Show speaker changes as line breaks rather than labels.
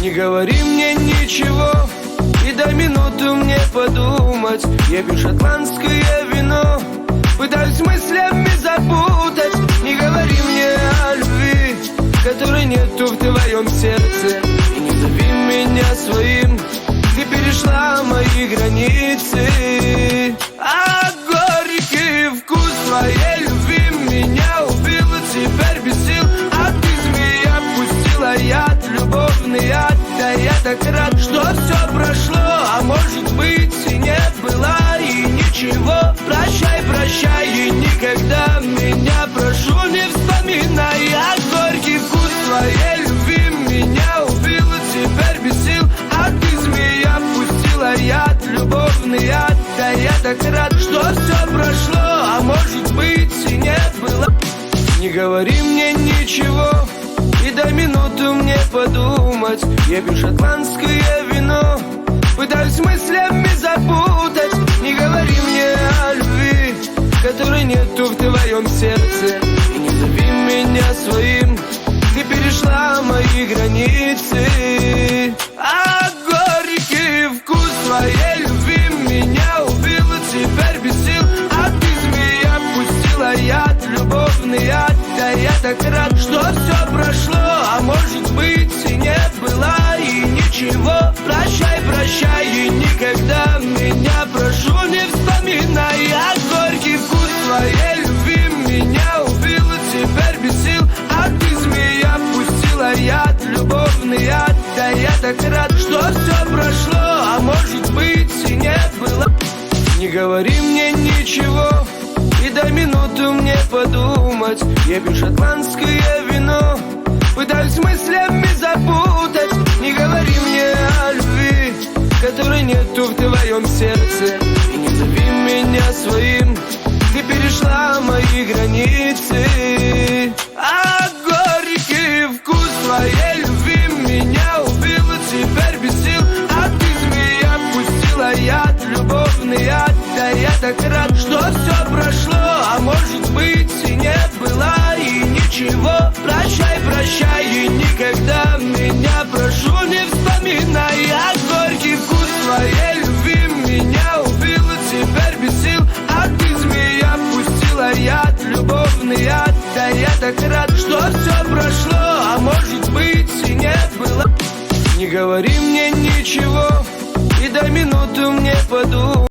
Не говори мне ничего, и дай минуту мне подумать. Я пью шотландское вино, пытаюсь мыслями запутать. Не говори мне о любви, которой нету в твоем сердце. И не зови меня своим, ты перешла мои границы. А горький вкус твоей любви меня убил, теперь без сил. А ты, змея, пустила яд, любовный яд. Да я так рад, что все прошло, а может быть и не было, и ничего. Прощай, прощай, и никогда меня, прошу, не вспоминай. А горький вкус твоей любви меня убил, теперь без сил. А ты, змея, пустила яд, любовный яд. Да я так рад, что все прошло, а может быть и не было. Не говори мне ничего, и дай минуту мне подумать. Я пью шотландское вино, пытаюсь мыслями запутать. Не говори мне о любви, которой нету в твоем сердце. И не зови меня своим, ты перешла мои границы. А горький вкус твоей любви меня убил, теперь без сил. А ты, змея, пустила яд, любовный яд. Да я так рад, что все прошло, а может быть и не было, и ничего. Прощай, прощай, и никогда меня, прошу, не вспоминай. А горький вкус твоей любви меня убил, теперь без сил. А ты, змея, пустила яд, любовный яд. Да я так рад, что все прошло, а может быть и не было. Не говори мне ничего, и дай минуту мне подумать. Я пью шотландское вино, пытаюсь мыслями запутать. Не говори мне о любви, которой нету в твоем сердце. И не зови меня своим, ты перешла мои границы. А горький вкус твоей любви меня убил, теперь без сил. А ты, змея, пустила яд, любовный яд. Да я так рад, что все прошло, а может быть и не было, и ничего. Прощай, прощай, и никогда меня, прошу, не вспоминай. А горький вкус твоей любви меня убил, теперь без сил. А ты, змея, пустила яд, любовный яд. Да я так рад, что все прошло, а может быть и не было. Не говори мне ничего, и дай минуту мне подумать.